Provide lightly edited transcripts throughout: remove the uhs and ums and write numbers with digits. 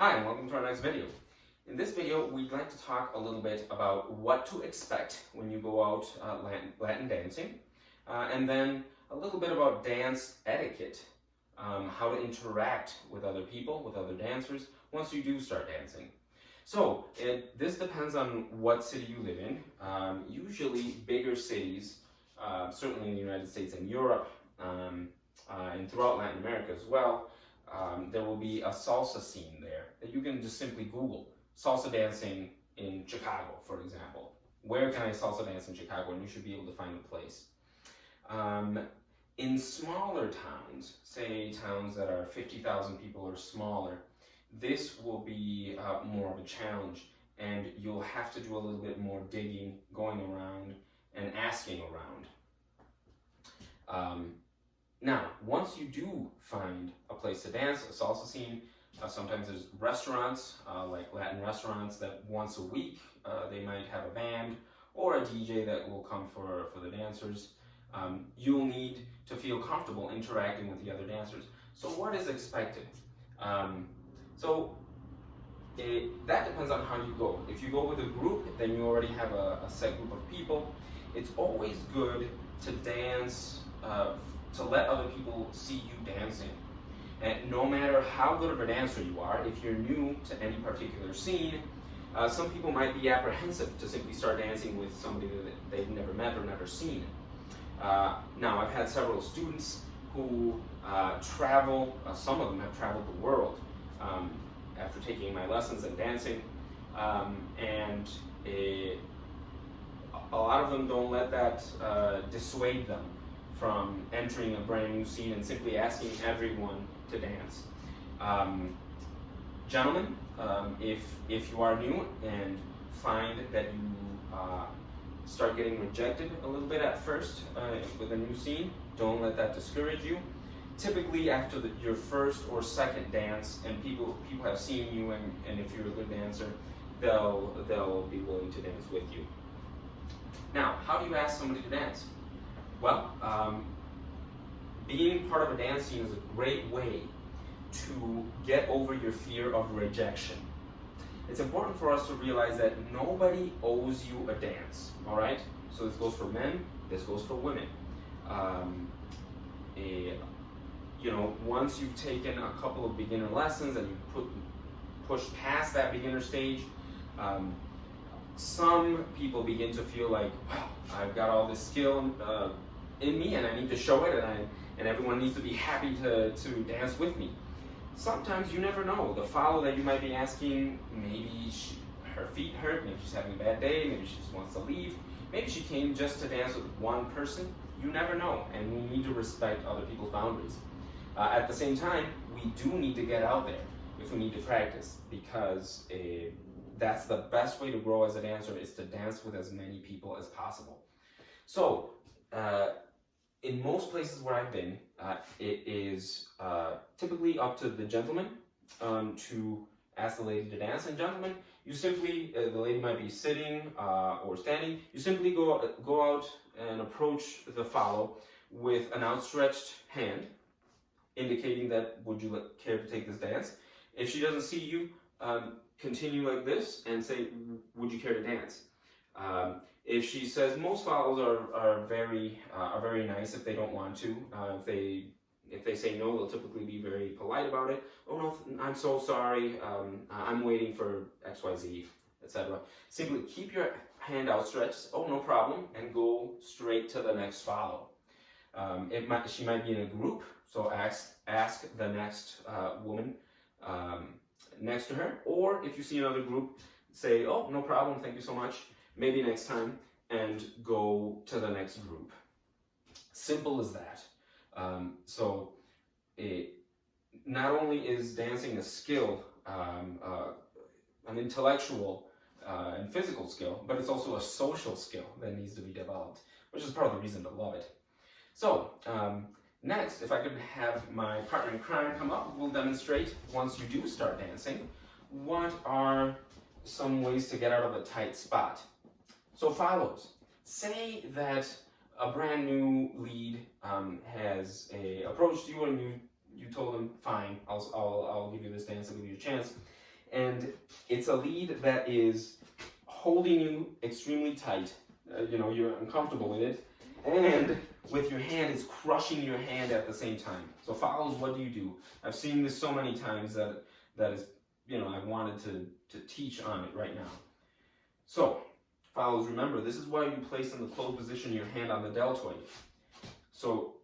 Hi, and welcome to our next video. In this video, we'd like to talk a little bit about what to expect when you go out Latin dancing, and then a little bit about dance etiquette, how to interact with other people, with other dancers, once you do start dancing. So, this depends on what city you live in. Usually, bigger cities, certainly in the United States and Europe, and throughout Latin America as well, there will be a salsa scene there that you can just simply Google. Salsa dancing in Chicago, for example. Where can I salsa dance in Chicago? And you should be able to find a place. In smaller towns, say towns that are 50,000 people or smaller, this will be more of a challenge, and you'll have to do a little bit more digging, going around and asking around. Now, once you do find a place to dance, a salsa scene, sometimes there's restaurants, like Latin restaurants, that once a week they might have a band or a DJ that will come for the dancers. You'll need to feel comfortable interacting with the other dancers. So what is expected? That depends on how you go. If you go with a group, then you already have a set group of people. It's always good to dance, to let other people see you dancing. And no matter how good of a dancer you are, if you're new to any particular scene, some people might be apprehensive to simply start dancing with somebody that they've never met or never seen. Now, I've had several students who travel, some of them have traveled the world after taking my lessons in dancing, and a lot of them don't let that dissuade them from entering a brand new scene and simply asking everyone to dance. Gentlemen, if you are new and find that you start getting rejected a little bit at first with a new scene, don't let that discourage you. Typically after your first or second dance, and people have seen you, and if you're a good dancer, they'll be willing to dance with you. Now, how do you ask somebody to dance? Well, being part of a dance scene is a great way to get over your fear of rejection. It's important for us to realize that nobody owes you a dance, all right? So this goes for men, this goes for women. Once you've taken a couple of beginner lessons and you push past that beginner stage, some people begin to feel like, wow, I've got all this skill in me, and I need to show it, and everyone needs to be happy to dance with me. Sometimes you never know. The follow that you might be asking, maybe her feet hurt, maybe she's having a bad day, maybe she just wants to leave, maybe she came just to dance with one person. You never know, and we need to respect other people's boundaries. At the same time, we do need to get out there if we need to practice, because that's the best way to grow as a dancer, is to dance with as many people as possible. So, in most places where I've been, it is typically up to the gentleman to ask the lady to dance. And gentlemen, you simply, the lady might be sitting or standing, you simply go out and approach the follow with an outstretched hand, indicating that, would you care to take this dance? If she doesn't see you, continue like this and say, would you care to dance? If she says, most follows are very nice if they don't want to. If they say no, they'll typically be very polite about it. Oh no, I'm so sorry. I'm waiting for XYZ, etc. Simply keep your hand outstretched. Oh, no problem, and go straight to the next follow. She might be in a group, so ask the next woman next to her. Or if you see another group, say, oh, no problem, thank you so much. Maybe next time, and go to the next group. Simple as that. Not only is dancing a skill, an intellectual and physical skill, but it's also a social skill that needs to be developed, which is part of the reason to love it. So, next, if I could have my partner in crime come up, we'll demonstrate, once you do start dancing, what are some ways to get out of a tight spot. So follows. Say that a brand new lead has approached you, and you told him, fine, I'll give you this dance, I'll give you a chance. And it's a lead that is holding you extremely tight. You're uncomfortable with it. And with your hand, it's crushing your hand at the same time. So follows, what do? I've seen this so many times that is, I wanted to teach on it right now. So follows, remember, this is why you place in the closed position your hand on the deltoid. So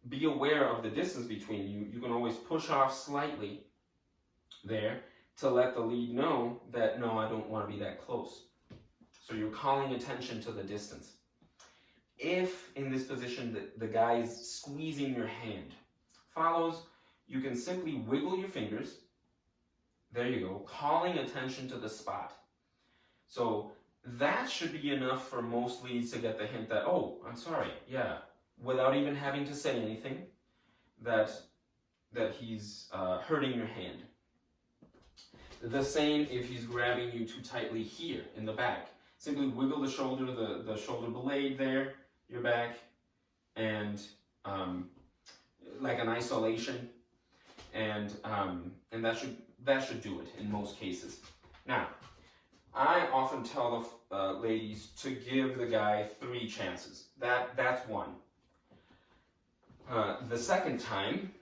be aware of the distance between you. You can always push off slightly there to let the lead know that, no, I don't want to be that close. So you're calling attention to the distance. If in this position the guy is squeezing your hand, follows, you can simply wiggle your fingers. There you go, calling attention to the spot. So that should be enough for most leads to get the hint that, oh, I'm sorry, yeah, without even having to say anything, that he's hurting your hand. The same if he's grabbing you too tightly here in the back. Simply wiggle the shoulder, the shoulder blade there, your back, and like an isolation, and that should do it in most cases. Now, I often tell the ladies to give the guy 3 chances. That's one. The second time,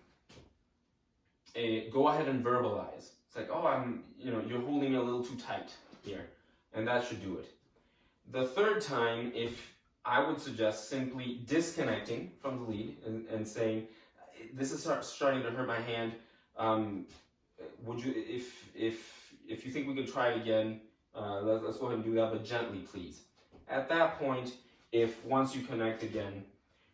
go ahead and verbalize. It's like, oh, you're holding me a little too tight here, and that should do it. The third time, I would suggest simply disconnecting from the lead and saying, this is starting to hurt my hand. Would you, if you think we could try it again, let's go ahead and do that, but gently, please. At that point, if once you connect again,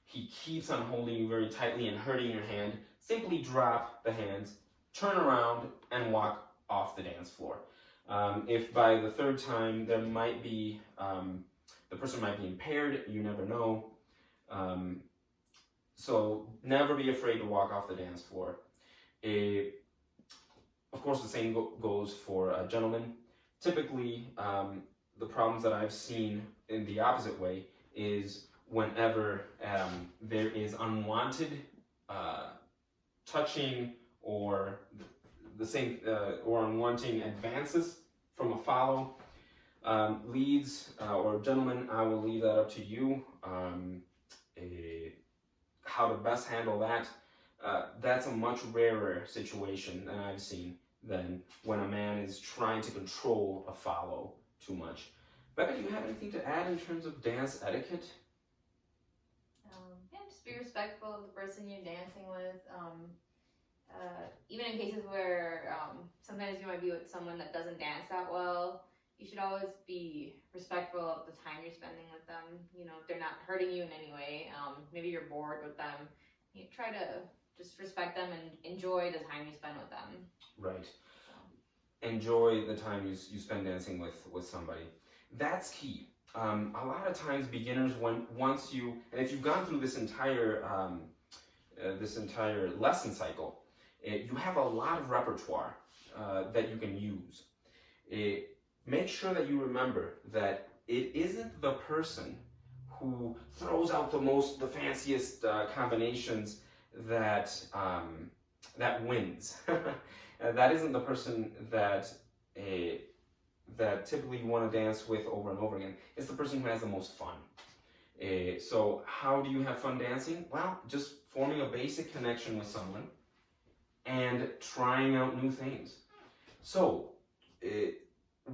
he keeps on holding you very tightly and hurting your hand, simply drop the hands, turn around, and walk off the dance floor. If by the third time there might be, the person might be impaired, you never know. So never be afraid to walk off the dance floor. Of course, the same goes for gentlemen. Typically, the problems that I've seen in the opposite way is whenever there is unwanted touching or or unwanted advances from a follow. Leads or gentlemen, I will leave that up to you. How to best handle that. That's a much rarer situation than I've seen than when a man is trying to control a follow too much. Becca, do you have anything to add in terms of dance etiquette? Yeah, just be respectful of the person you're dancing with. Even in cases where sometimes you might be with someone that doesn't dance that well, you should always be respectful of the time you're spending with them. If they're not hurting you in any way, maybe you're bored with them, you try to just respect them and enjoy the time you spend with them. Right. So. Enjoy the time you spend dancing with somebody. That's key. A lot of times beginners, if you've gone through this entire lesson cycle, you have a lot of repertoire that you can use. Make sure that you remember that it isn't the person who throws out the fanciest combinations that wins. That isn't the person that typically you want to dance with over and over again. It's the person who has the most fun. So how do you have fun dancing? Well, just forming a basic connection with someone and trying out new things. So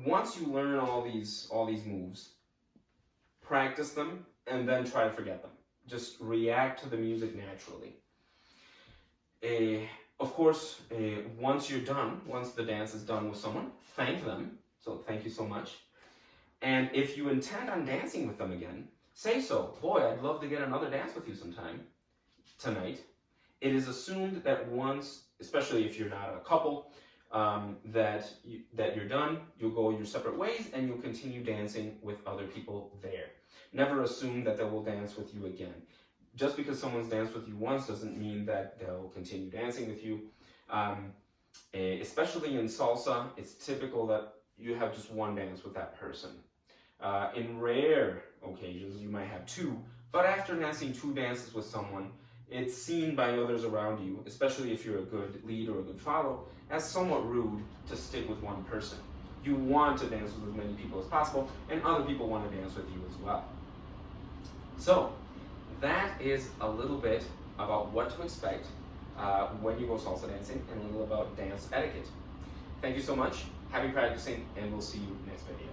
once you learn all these moves, practice them and then try to forget them. Just react to the music naturally. Of course, once the dance is done with someone, thank them. So thank you so much. And if you intend on dancing with them again, say so. Boy, I'd love to get another dance with you sometime tonight. It is assumed that once, especially if you're not a couple, that you're done, you'll go your separate ways and you'll continue dancing with other people there. Never assume that they will dance with you again. Just because someone's danced with you once doesn't mean that they'll continue dancing with you. Especially in salsa, it's typical that you have just one dance with that person. In rare occasions, you might have two, but after dancing 2 dances with someone, it's seen by others around you, especially if you're a good lead or a good follow, as somewhat rude to stick with one person. You want to dance with as many people as possible, and other people want to dance with you as well. So, that is a little bit about what to expect when you go salsa dancing, and a little about dance etiquette. Thank you so much, happy practicing, and we'll see you next video.